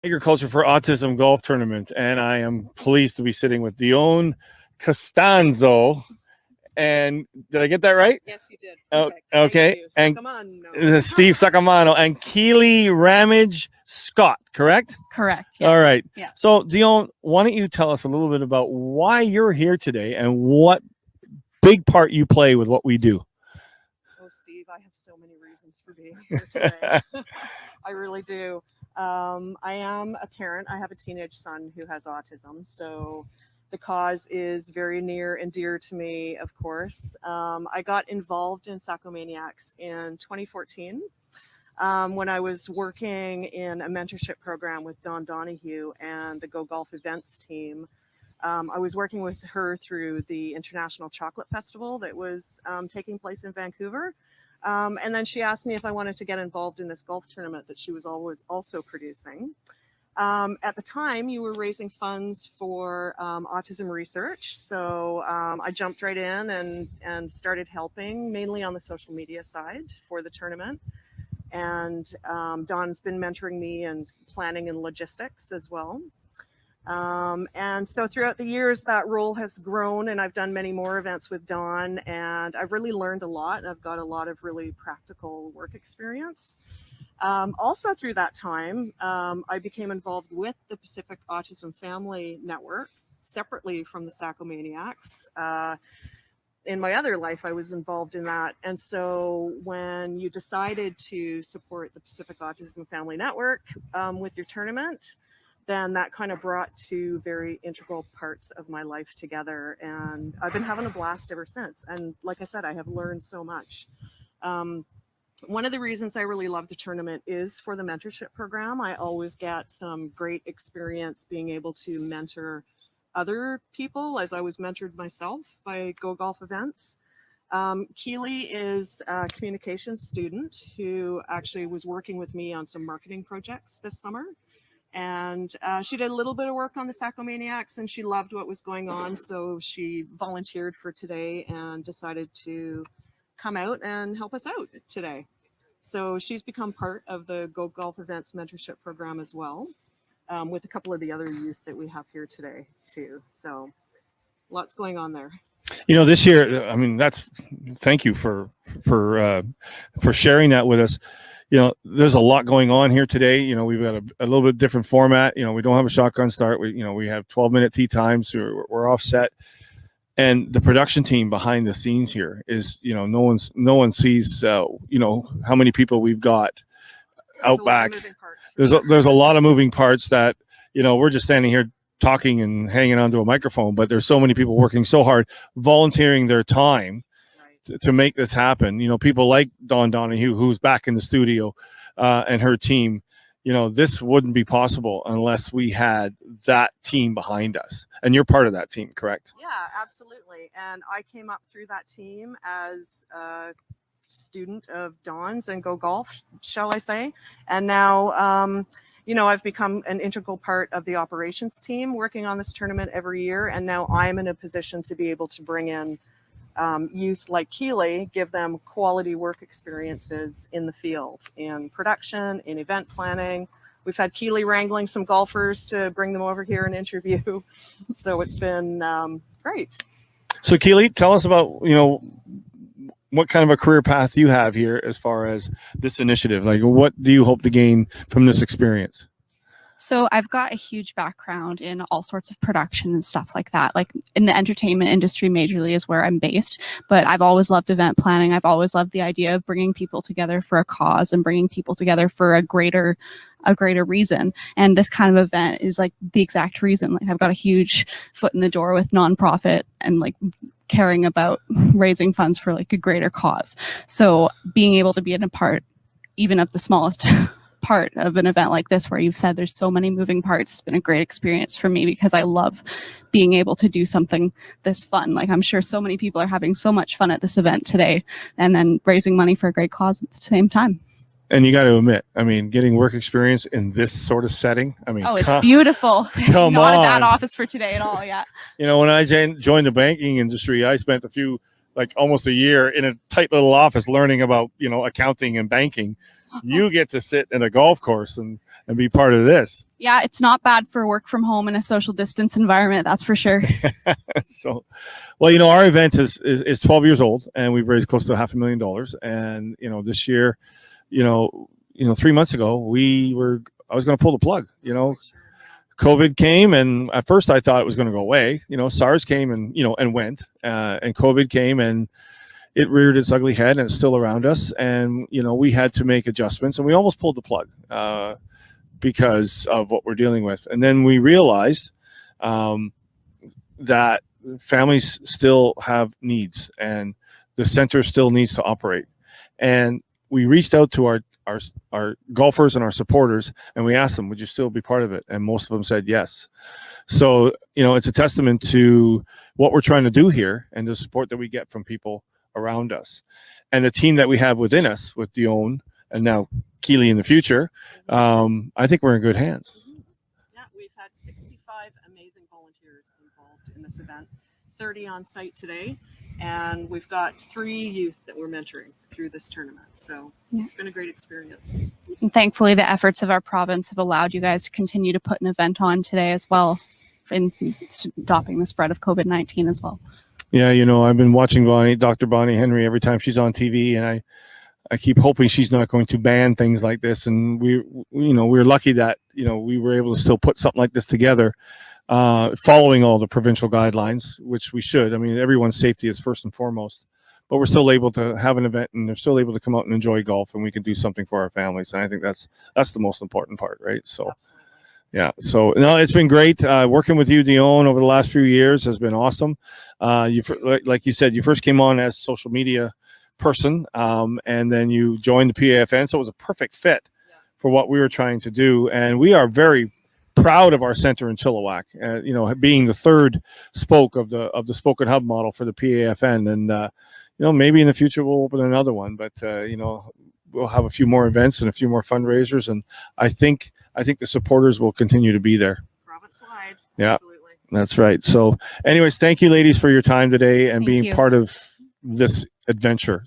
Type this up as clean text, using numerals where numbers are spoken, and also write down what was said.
Agriculture for Autism golf tournament, and I am pleased to be sitting with Dione Costanzo. And did I get that right? Yes, you did. Oh, okay. And Steve Saccomano and Keely Rammage-Scott, correct? Correct. Yeah. All right. Yeah. So, Dione, why don't you tell us a little bit about why you're here today and what big part you play with what we do? Oh, Steve, I have so many reasons for being here today. I really do. I am a parent. I have a teenage son who has autism, so the cause is very near and dear to me, of course. I got involved in Saccomaniacs in 2014 when I was working in a mentorship program with Don Donahue and the Go Golf Events team. I was working with her through the International Chocolate Festival that was taking place in Vancouver. And then she asked me if I wanted to get involved in this golf tournament that she was always also producing. At the time, you were raising funds for autism research. So I jumped right in and started helping, mainly on the social media side for the tournament. And Don's been mentoring me and planning and logistics as well. And so throughout the years, that role has grown, and I've done many more events with Don, and I've really learned a lot, and I've got a lot of really practical work experience. Also through that time, I became involved with the Pacific Autism Family Network, separately from the Saccomaniacs. In my other life, I was involved in that. And so when you decided to support the Pacific Autism Family Network with your tournament, then that kind of brought two very integral parts of my life together. And I've been having a blast ever since. And like I said, I have learned so much. One of the reasons I really love the tournament is for the mentorship program. I always get some great experience being able to mentor other people as I was mentored myself by Go Golf Events. Keely is a communications student who actually was working with me on some marketing projects this summer. And she did a little bit of work on the Saccomaniacs, and she loved what was going on. So she volunteered for today and decided to come out and help us out today. So she's become part of the Go Golf Events mentorship program as well, with a couple of the other youth that we have here today too. So lots going on there. You know, this year, I mean, thank you for sharing that with us. You know, there's a lot going on here today. You know, we've got a little bit different format. You know, we don't have a shotgun start. We have 12-minute tee times. We're offset. And the production team behind the scenes here is, you know, no one sees, you know, how many people we've got out back. There's a lot of moving parts that, you know, we're just standing here talking and hanging onto a microphone, but there's so many people working so hard, volunteering their time to make this happen. You know, people like Don Donahue, who's back in the studio, and her team. You know, this wouldn't be possible unless we had that team behind us. And you're part of that team, correct? Yeah, absolutely. And I came up through that team as a student of Don's and Go Golf, shall I say. And now, you know, I've become an integral part of the operations team working on this tournament every year. And now I'm in a position to be able to bring in youth like Keely, give them quality work experiences in the field, in production, in event planning. We've had Keely wrangling some golfers to bring them over here and interview. So it's been great. So Keely, tell us about, you know, what kind of a career path you have here as far as this initiative. Like, what do you hope to gain from this experience? So I've got a huge background in all sorts of production and stuff like that. Like in the entertainment industry majorly is where I'm based, but I've always loved event planning. I've always loved the idea of bringing people together for a cause and bringing people together for a greater reason. And this kind of event is like the exact reason. Like I've got a huge foot in the door with nonprofit and like caring about raising funds for like a greater cause. So being able to be a part even of the smallest part of an event like this, where you've said there's so many moving parts, it's been a great experience for me because I love being able to do something this fun. Like I'm sure so many people are having so much fun at this event today and then raising money for a great cause at the same time. And you got to admit, I mean, getting work experience in this sort of setting, I mean, oh, it's beautiful. Come Not on. a bad office for today at all. Yeah. You know, when I joined the banking industry, I spent almost a year in a tight little office learning about, you know, accounting and banking. You get to sit in a golf course and and be part of this. Yeah, it's not bad for work from home in a social distance environment, that's for sure. So, well, you know, our event is 12 years old, and we've raised close to $500,000. And you know, this year, you know, 3 months ago, I was going to pull the plug. You know, COVID came, and at first I thought it was going to go away. You know, SARS came and went, and COVID came and it reared its ugly head, and it's still around us. And you know, we had to make adjustments, and we almost pulled the plug because of what we're dealing with. And then we realized that families still have needs, and the center still needs to operate. And we reached out to our golfers and our supporters, and we asked them, would you still be part of it? And most of them said yes. So, you know, it's a testament to what we're trying to do here and the support that we get from people around us. And the team that we have within us with Dione and now Keely in the future, I think we're in good hands. Yeah, we've had 65 amazing volunteers involved in this event, 30 on site today, and we've got 3 youth that we're mentoring through this tournament. So it's been a great experience. And thankfully, the efforts of our province have allowed you guys to continue to put an event on today as well, in stopping the spread of COVID-19 as well. Yeah, you know, I've been watching Dr. Bonnie Henry every time she's on TV, and I keep hoping she's not going to ban things like this. And we're lucky that, you know, we were able to still put something like this together, following all the provincial guidelines, which we should. I mean, everyone's safety is first and foremost, but we're still able to have an event, and they're still able to come out and enjoy golf, and we can do something for our families. And I think that's the most important part, right? So. Absolutely. Yeah. So no, it's been great working with you, Dione, over the last few years has been awesome. Like you said, you first came on as social media person, and then you joined the PAFN. So it was a perfect fit for what we were trying to do. And we are very proud of our center in Chilliwack, you know, being the third spoke of the spoke and hub model for the PAFN. And, you know, maybe in the future we'll open another one, but, you know, we'll have a few more events and a few more fundraisers. And I think the supporters will continue to be there. Province-wide. Yeah, Absolutely. that's right. So anyways, thank you ladies for your time today and Thank being you. part of this adventure.